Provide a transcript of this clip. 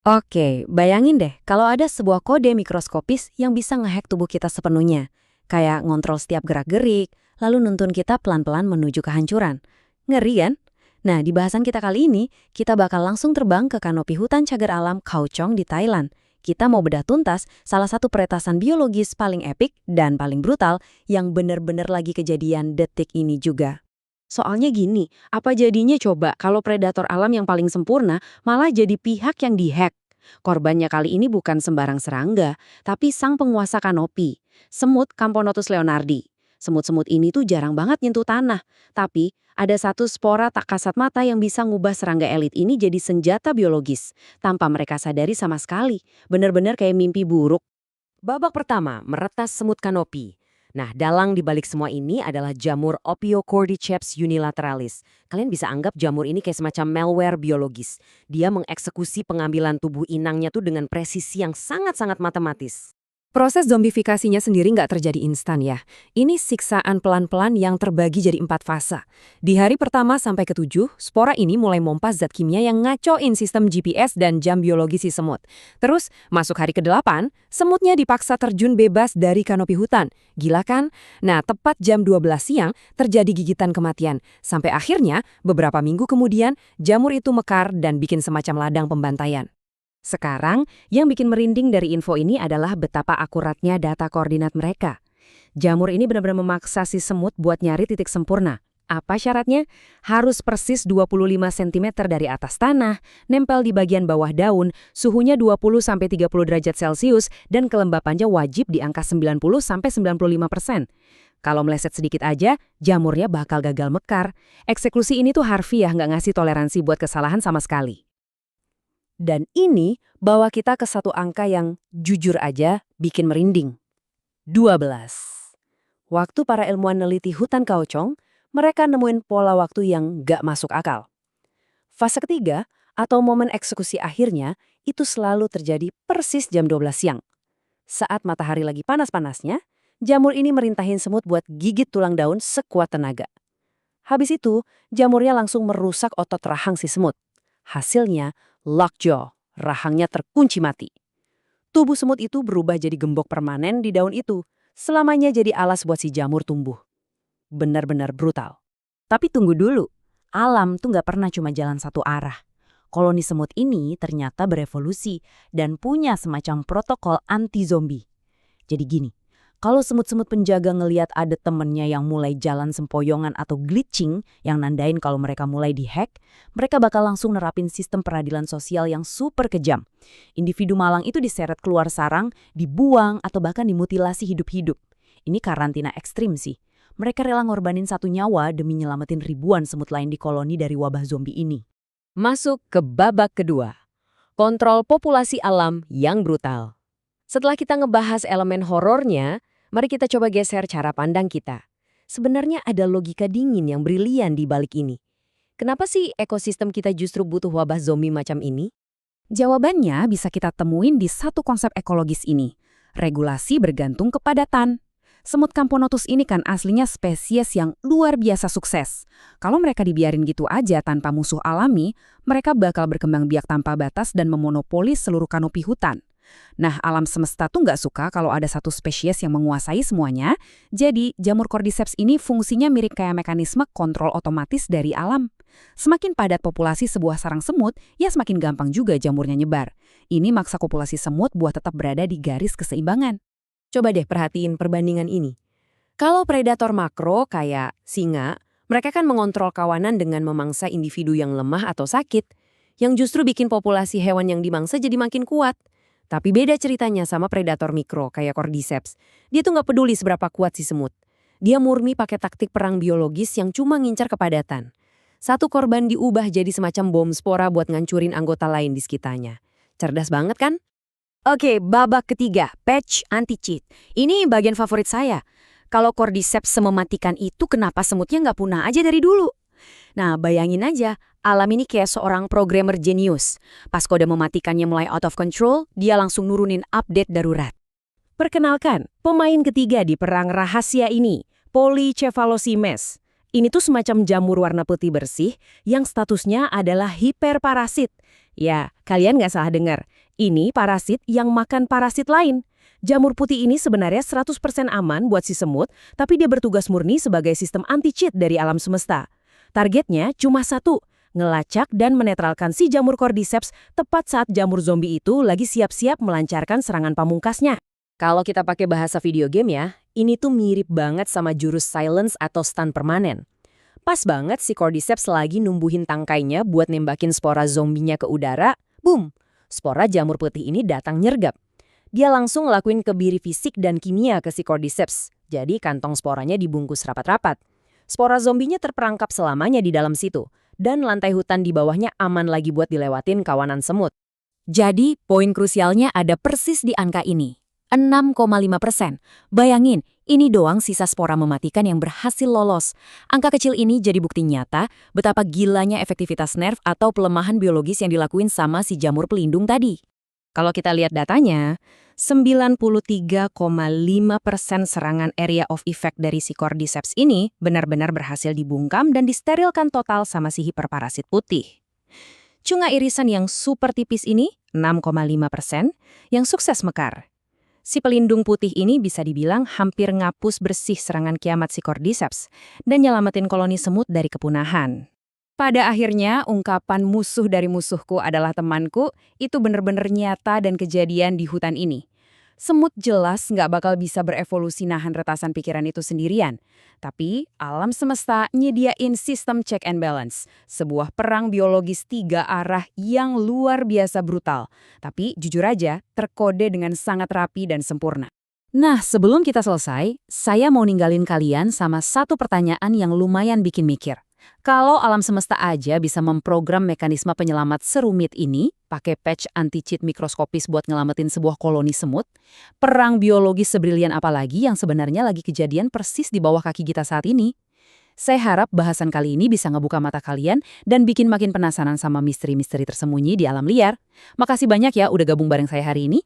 Oke, bayangin deh kalau ada sebuah kode mikroskopis yang bisa ngehack tubuh kita sepenuhnya. Kayak ngontrol setiap gerak-gerik, lalu nuntun kita pelan-pelan menuju kehancuran. Ngeri kan? Nah, di bahasan kita kali ini, kita bakal langsung terbang ke kanopi hutan cagar alam Khao Chong di Thailand. Kita mau bedah tuntas salah satu peretasan biologis paling epik dan paling brutal yang bener-bener lagi kejadian detik ini juga. Soalnya gini, apa jadinya coba kalau predator alam yang paling sempurna malah jadi pihak yang dihack? Korbannya kali ini bukan sembarang serangga, tapi sang penguasa kanopi, semut Camponotus leonardi. Semut-semut ini tuh jarang banget nyentuh tanah, tapi ada satu spora tak kasat mata yang bisa ngubah serangga elit ini jadi senjata biologis, tanpa mereka sadari sama sekali. Bener-bener kayak mimpi buruk. Babak pertama, meretas semut kanopi. Nah, dalang di balik semua ini adalah jamur Opiocordyceps unilateralis. Kalian bisa anggap jamur ini kayak semacam malware biologis. Dia mengeksekusi pengambilan tubuh inangnya tuh dengan presisi yang sangat-sangat matematis. Proses zombifikasinya sendiri nggak terjadi instan ya. Ini siksaan pelan-pelan yang terbagi jadi 4 fase. Di hari pertama sampai ke-7, spora ini mulai mompas zat kimia yang ngacoin sistem GPS dan jam biologi si semut. Terus, masuk hari ke-8, semutnya dipaksa terjun bebas dari kanopi hutan. Gila kan? Nah, tepat jam 12 siang, terjadi gigitan kematian. Sampai akhirnya, beberapa minggu kemudian, jamur itu mekar dan bikin semacam ladang pembantaian. Sekarang, yang bikin merinding dari info ini adalah betapa akuratnya data koordinat mereka. Jamur ini benar-benar memaksa si semut buat nyari titik sempurna. Apa syaratnya? Harus persis 25 cm dari atas tanah, nempel di bagian bawah daun, suhunya 20-30 derajat Celcius, dan kelembapannya wajib di angka 90-95%. Kalau meleset sedikit aja, jamurnya bakal gagal mekar. Eksekusi ini tuh harfiah nggak ngasih toleransi buat kesalahan sama sekali. Dan ini bawa kita ke satu angka yang jujur aja bikin merinding. 12. Waktu para ilmuwan neliti hutan Khao Chong, mereka nemuin pola waktu yang gak masuk akal. Fase ketiga, atau momen eksekusi akhirnya, itu selalu terjadi persis jam 12 siang. Saat matahari lagi panas-panasnya, jamur ini merintahin semut buat gigit tulang daun sekuat tenaga. Habis itu, jamurnya langsung merusak otot rahang si semut. Hasilnya, lockjaw, rahangnya terkunci mati. Tubuh semut itu berubah jadi gembok permanen di daun itu, selamanya jadi alas buat si jamur tumbuh. Benar-benar brutal. Tapi tunggu dulu, alam tuh nggak pernah cuma jalan satu arah. Koloni semut ini ternyata berevolusi dan punya semacam protokol anti-zombie. Jadi gini, kalau semut-semut penjaga ngeliat ada temennya yang mulai jalan sempoyongan atau glitching yang nandain kalau mereka mulai dihack, mereka bakal langsung nerapin sistem peradilan sosial yang super kejam. Individu malang itu diseret keluar sarang, dibuang, atau bahkan dimutilasi hidup-hidup. Ini karantina ekstrim sih. Mereka rela ngorbanin satu nyawa demi nyelamatin ribuan semut lain di koloni dari wabah zombie ini. Masuk ke babak kedua. Kontrol populasi alam yang brutal. Setelah kita ngebahas elemen horornya, mari kita coba geser cara pandang kita. Sebenarnya ada logika dingin yang brilian di balik ini. Kenapa sih ekosistem kita justru butuh wabah zombie macam ini? Jawabannya bisa kita temuin di satu konsep ekologis ini. Regulasi bergantung kepadatan. Semut Camponotus ini kan aslinya spesies yang luar biasa sukses. Kalau mereka dibiarin gitu aja tanpa musuh alami, mereka bakal berkembang biak tanpa batas dan memonopoli seluruh kanopi hutan. Nah, alam semesta tuh nggak suka kalau ada satu spesies yang menguasai semuanya, jadi jamur Cordyceps ini fungsinya mirip kayak mekanisme kontrol otomatis dari alam. Semakin padat populasi sebuah sarang semut, ya semakin gampang juga jamurnya nyebar. Ini maksa populasi semut buat tetap berada di garis keseimbangan. Coba deh perhatiin perbandingan ini. Kalau predator makro kayak singa, mereka kan mengontrol kawanan dengan memangsa individu yang lemah atau sakit, yang justru bikin populasi hewan yang dimangsa jadi makin kuat. Tapi beda ceritanya sama predator mikro kayak Cordyceps. Dia tuh nggak peduli seberapa kuat si semut. Dia murni pakai taktik perang biologis yang cuma ngincar kepadatan. Satu korban diubah jadi semacam bom spora buat ngancurin anggota lain di sekitarnya. Cerdas banget kan? Oke, babak ketiga, patch anti-cheat. Ini bagian favorit saya. Kalau Cordyceps semematikan itu, kenapa semutnya nggak punah aja dari dulu? Nah, bayangin aja, alam ini kayak seorang programmer jenius. Pas kode mematikannya mulai out of control, dia langsung nurunin update darurat. Perkenalkan, pemain ketiga di perang rahasia ini, Polycephalosimes. Ini tuh semacam jamur warna putih bersih yang statusnya adalah hiperparasit. Ya, kalian nggak salah dengar. Ini parasit yang makan parasit lain. Jamur putih ini sebenarnya 100% aman buat si semut, tapi dia bertugas murni sebagai sistem anti-cheat dari alam semesta. Targetnya cuma satu, ngelacak dan menetralkan si jamur cordyceps tepat saat jamur zombie itu lagi siap-siap melancarkan serangan pamungkasnya. Kalau kita pakai bahasa video game ya, ini tuh mirip banget sama jurus silence atau stun permanen. Pas banget si cordyceps lagi numbuhin tangkainya buat nembakin spora zombinya ke udara, boom! Spora jamur putih ini datang nyergap. Dia langsung ngelakuin kebiri fisik dan kimia ke si cordyceps, jadi kantong sporanya dibungkus rapat-rapat. Spora zombinya terperangkap selamanya di dalam situ, dan lantai hutan di bawahnya aman lagi buat dilewatin kawanan semut. Jadi, poin krusialnya ada persis di angka ini. 6,5%. Bayangin, ini doang sisa spora mematikan yang berhasil lolos. Angka kecil ini jadi bukti nyata betapa gilanya efektivitas nerf atau pelemahan biologis yang dilakuin sama si jamur pelindung tadi. Kalau kita lihat datanya, 93,5% serangan area of effect dari si cordyceps ini benar-benar berhasil dibungkam dan disterilkan total sama si hiperparasit putih. Cunga irisan yang super tipis ini, 6,5%, yang sukses mekar. Si pelindung putih ini bisa dibilang hampir ngapus bersih serangan kiamat si cordyceps dan nyelamatin koloni semut dari kepunahan. Pada akhirnya, ungkapan musuh dari musuhku adalah temanku itu benar-benar nyata dan kejadian di hutan ini. Semut jelas nggak bakal bisa berevolusi nahan retasan pikiran itu sendirian. Tapi alam semesta nyediain sistem check and balance. Sebuah perang biologis 3 arah yang luar biasa brutal. Tapi jujur aja, terkode dengan sangat rapi dan sempurna. Nah, sebelum kita selesai, saya mau ninggalin kalian sama satu pertanyaan yang lumayan bikin mikir. Kalau alam semesta aja bisa memprogram mekanisme penyelamat serumit ini, pakai patch anti-cheat mikroskopis buat ngelamatin sebuah koloni semut, perang biologis sebrilian apalagi yang sebenarnya lagi kejadian persis di bawah kaki kita saat ini? Saya harap bahasan kali ini bisa ngebuka mata kalian dan bikin makin penasaran sama misteri-misteri tersembunyi di alam liar. Makasih banyak ya udah gabung bareng saya hari ini.